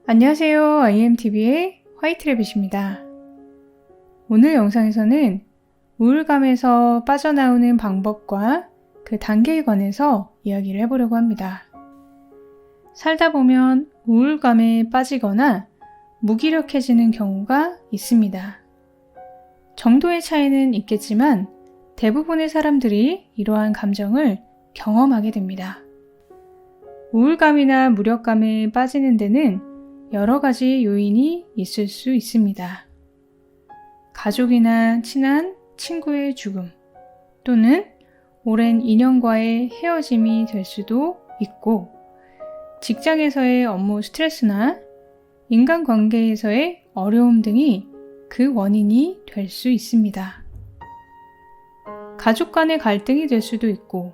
안녕하세요. IMTV의 화이트래빗입니다. 오늘 영상에서는 우울감에서 빠져나오는 방법과 그 단계에 관해서 이야기를 해보려고 합니다. 살다 보면 우울감에 빠지거나 무기력해지는 경우가 있습니다. 정도의 차이는 있겠지만 대부분의 사람들이 이러한 감정을 경험하게 됩니다. 우울감이나 무력감에 빠지는 데는 여러 가지 요인이 있을 수 있습니다. 가족이나 친한 친구의 죽음, 또는 오랜 인연과의 헤어짐이 될 수도 있고, 직장에서의 업무 스트레스나 인간관계에서의 어려움 등이 그 원인이 될 수 있습니다. 가족 간의 갈등이 될 수도 있고,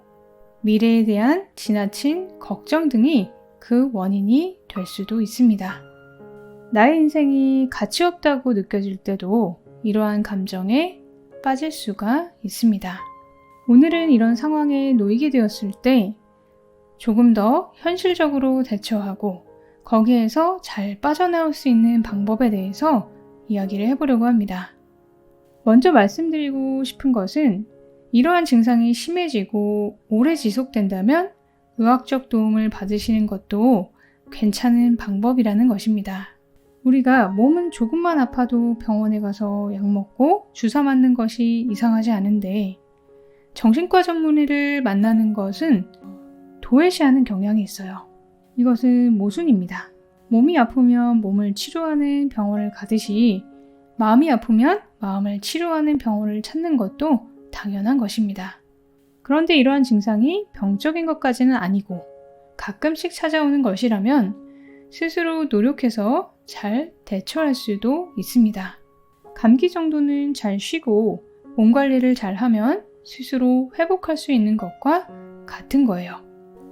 미래에 대한 지나친 걱정 등이 그 원인이 될 수도 있습니다. 나의 인생이 가치 없다고 느껴질 때도 이러한 감정에 빠질 수가 있습니다. 오늘은 이런 상황에 놓이게 되었을 때 조금 더 현실적으로 대처하고 거기에서 잘 빠져나올 수 있는 방법에 대해서 이야기를 해보려고 합니다. 먼저 말씀드리고 싶은 것은 이러한 증상이 심해지고 오래 지속된다면 의학적 도움을 받으시는 것도 괜찮은 방법이라는 것입니다. 우리가 몸은 조금만 아파도 병원에 가서 약 먹고 주사 맞는 것이 이상하지 않은데 정신과 전문의를 만나는 것은 도외시하는 경향이 있어요. 이것은 모순입니다. 몸이 아프면 몸을 치료하는 병원을 가듯이 마음이 아프면 마음을 치료하는 병원을 찾는 것도 당연한 것입니다. 그런데 이러한 증상이 병적인 것까지는 아니고 가끔씩 찾아오는 것이라면 스스로 노력해서 잘 대처할 수도 있습니다. 감기 정도는 잘 쉬고 몸 관리를 잘 하면 스스로 회복할 수 있는 것과 같은 거예요.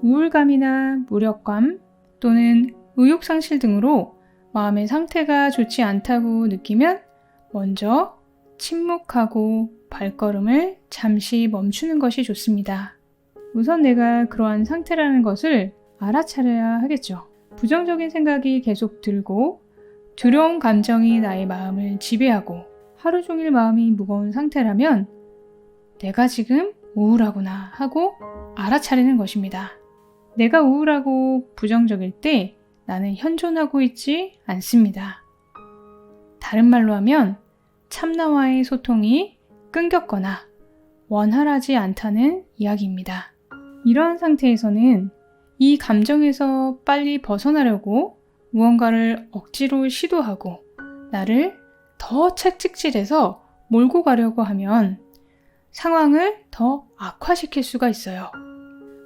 우울감이나 무력감 또는 의욕상실 등으로 마음의 상태가 좋지 않다고 느끼면 먼저 침묵하고 발걸음을 잠시 멈추는 것이 좋습니다. 우선 내가 그러한 상태라는 것을 알아차려야 하겠죠. 부정적인 생각이 계속 들고 두려운 감정이 나의 마음을 지배하고 하루 종일 마음이 무거운 상태라면 내가 지금 우울하구나 하고 알아차리는 것입니다. 내가 우울하고 부정적일 때 나는 현존하고 있지 않습니다. 다른 말로 하면 참나와의 소통이 끊겼거나 원활하지 않다는 이야기입니다. 이러한 상태에서는 이 감정에서 빨리 벗어나려고 무언가를 억지로 시도하고 나를 더 채찍질해서 몰고 가려고 하면 상황을 더 악화시킬 수가 있어요.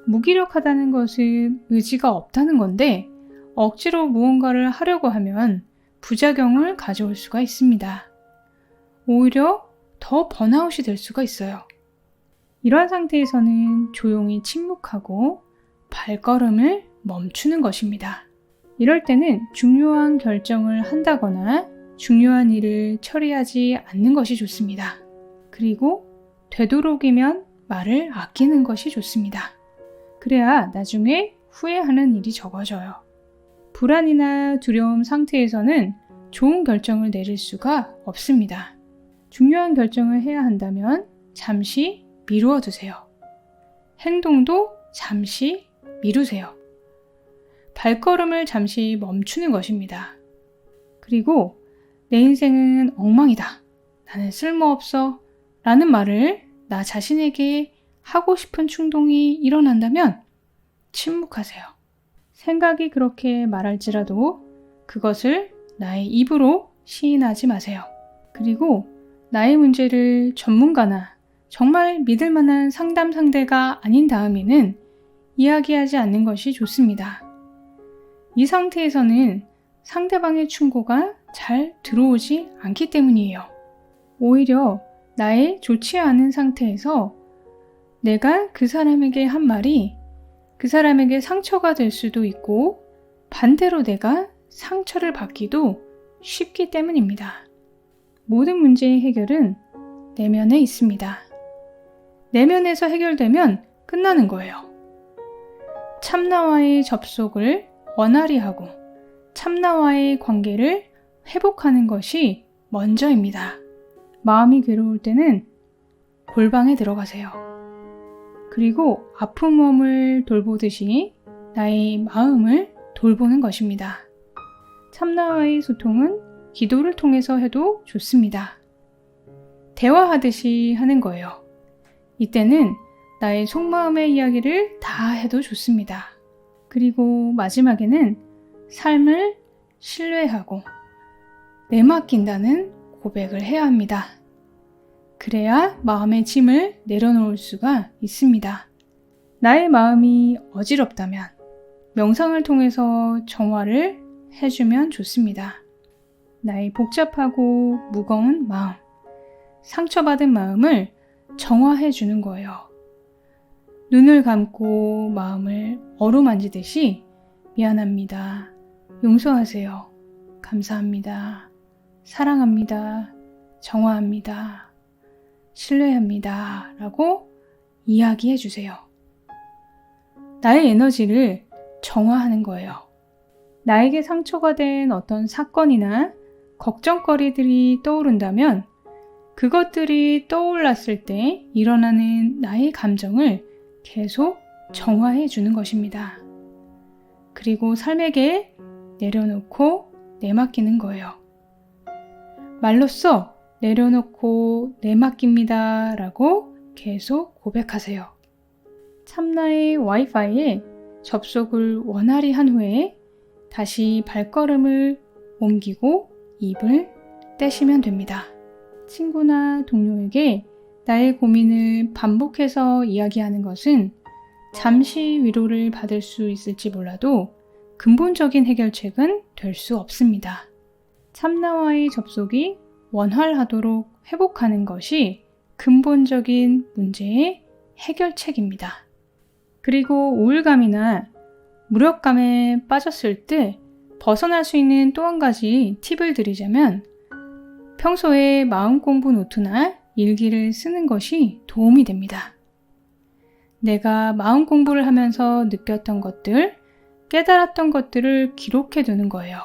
무기력하다는 것은 의지가 없다는 건데 억지로 무언가를 하려고 하면 부작용을 가져올 수가 있습니다. 오히려 더 번아웃이 될 수가 있어요. 이러한 상태에서는 조용히 침묵하고 발걸음을 멈추는 것입니다. 이럴 때는 중요한 결정을 한다거나 중요한 일을 처리하지 않는 것이 좋습니다. 그리고 되도록이면 말을 아끼는 것이 좋습니다. 그래야 나중에 후회하는 일이 적어져요. 불안이나 두려움 상태에서는 좋은 결정을 내릴 수가 없습니다. 중요한 결정을 해야 한다면 잠시 미루어 두세요. 행동도 잠시 미루세요. 발걸음을 잠시 멈추는 것입니다. 그리고 내 인생은 엉망이다. 나는 쓸모없어. 라는 말을 나 자신에게 하고 싶은 충동이 일어난다면 침묵하세요. 생각이 그렇게 말할지라도 그것을 나의 입으로 시인하지 마세요. 그리고 나의 문제를 전문가나 정말 믿을 만한 상담 상대가 아닌 다음에는 이야기하지 않는 것이 좋습니다. 이 상태에서는 상대방의 충고가 잘 들어오지 않기 때문이에요. 오히려 나의 좋지 않은 상태에서 내가 그 사람에게 한 말이 그 사람에게 상처가 될 수도 있고 반대로 내가 상처를 받기도 쉽기 때문입니다. 모든 문제의 해결은 내면에 있습니다. 내면에서 해결되면 끝나는 거예요. 참나와의 접속을 원활히 하고 참나와의 관계를 회복하는 것이 먼저입니다. 마음이 괴로울 때는 골방에 들어가세요. 그리고 아픈 몸을 돌보듯이 나의 마음을 돌보는 것입니다. 참나와의 소통은 기도를 통해서 해도 좋습니다. 대화하듯이 하는 거예요. 이때는 나의 속마음의 이야기를 다 해도 좋습니다. 그리고 마지막에는 삶을 신뢰하고 내맡긴다는 고백을 해야 합니다. 그래야 마음의 짐을 내려놓을 수가 있습니다. 나의 마음이 어지럽다면 명상을 통해서 정화를 해주면 좋습니다. 나의 복잡하고 무거운 마음, 상처받은 마음을 정화해 주는 거예요. 눈을 감고 마음을 어루만지듯이 미안합니다. 용서하세요. 감사합니다. 사랑합니다. 정화합니다. 신뢰합니다. 라고 이야기해 주세요. 나의 에너지를 정화하는 거예요. 나에게 상처가 된 어떤 사건이나 걱정거리들이 떠오른다면 그것들이 떠올랐을 때 일어나는 나의 감정을 계속 정화해 주는 것입니다. 그리고 삶에게 내려놓고 내맡기는 거예요. 말로써 내려놓고 내맡깁니다 라고 계속 고백하세요. 참나의 와이파이에 접속을 원활히 한 후에 다시 발걸음을 옮기고 입을 떼시면 됩니다. 친구나 동료에게 나의 고민을 반복해서 이야기하는 것은 잠시 위로를 받을 수 있을지 몰라도 근본적인 해결책은 될 수 없습니다. 참나와의 접속이 원활하도록 회복하는 것이 근본적인 문제의 해결책입니다. 그리고 우울감이나 무력감에 빠졌을 때 벗어날 수 있는 또 한 가지 팁을 드리자면 평소에 마음 공부 노트나 일기를 쓰는 것이 도움이 됩니다. 내가 마음 공부를 하면서 느꼈던 것들, 깨달았던 것들을 기록해 두는 거예요.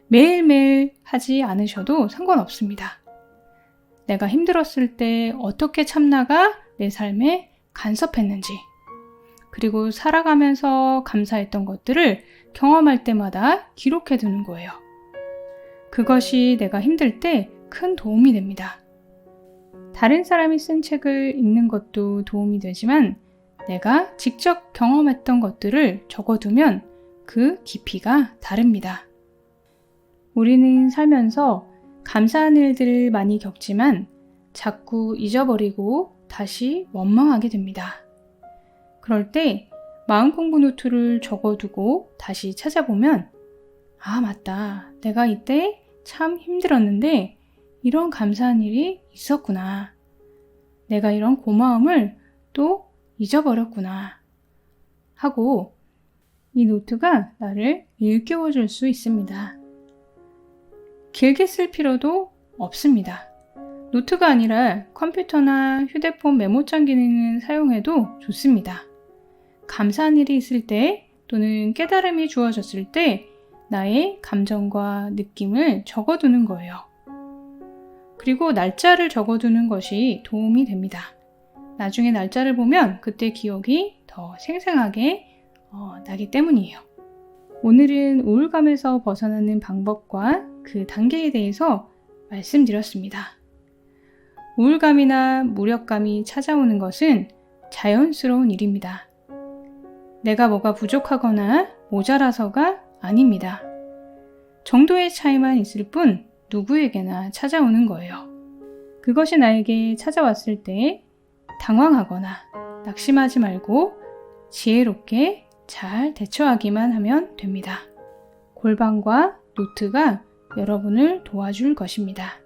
매일매일 하지 않으셔도 상관없습니다. 내가 힘들었을 때 어떻게 참나가 내 삶에 간섭했는지, 그리고 살아가면서 감사했던 것들을 경험할 때마다 기록해 두는 거예요. 그것이 내가 힘들 때 큰 도움이 됩니다. 다른 사람이 쓴 책을 읽는 것도 도움이 되지만 내가 직접 경험했던 것들을 적어두면 그 깊이가 다릅니다. 우리는 살면서 감사한 일들을 많이 겪지만 자꾸 잊어버리고 다시 원망하게 됩니다. 그럴 때 마음 공부 노트를 적어두고 다시 찾아보면 아, 맞다. 내가 이때 참 힘들었는데 이런 감사한 일이 있었구나. 내가 이런 고마움을 또 잊어버렸구나. 하고 이 노트가 나를 일깨워줄 수 있습니다. 길게 쓸 필요도 없습니다. 노트가 아니라 컴퓨터나 휴대폰 메모장 기능을 사용해도 좋습니다. 감사한 일이 있을 때 또는 깨달음이 주어졌을 때 나의 감정과 느낌을 적어두는 거예요. 그리고 날짜를 적어두는 것이 도움이 됩니다. 나중에 날짜를 보면 그때 기억이 더 생생하게 나기 때문이에요. 오늘은 우울감에서 벗어나는 방법과 그 단계에 대해서 말씀드렸습니다. 우울감이나 무력감이 찾아오는 것은 자연스러운 일입니다. 내가 뭐가 부족하거나 모자라서가 아닙니다. 정도의 차이만 있을 뿐 누구에게나 찾아오는 거예요. 그것이 나에게 찾아왔을 때 당황하거나 낙심하지 말고 지혜롭게 잘 대처하기만 하면 됩니다. 골방과 노트가 여러분을 도와줄 것입니다.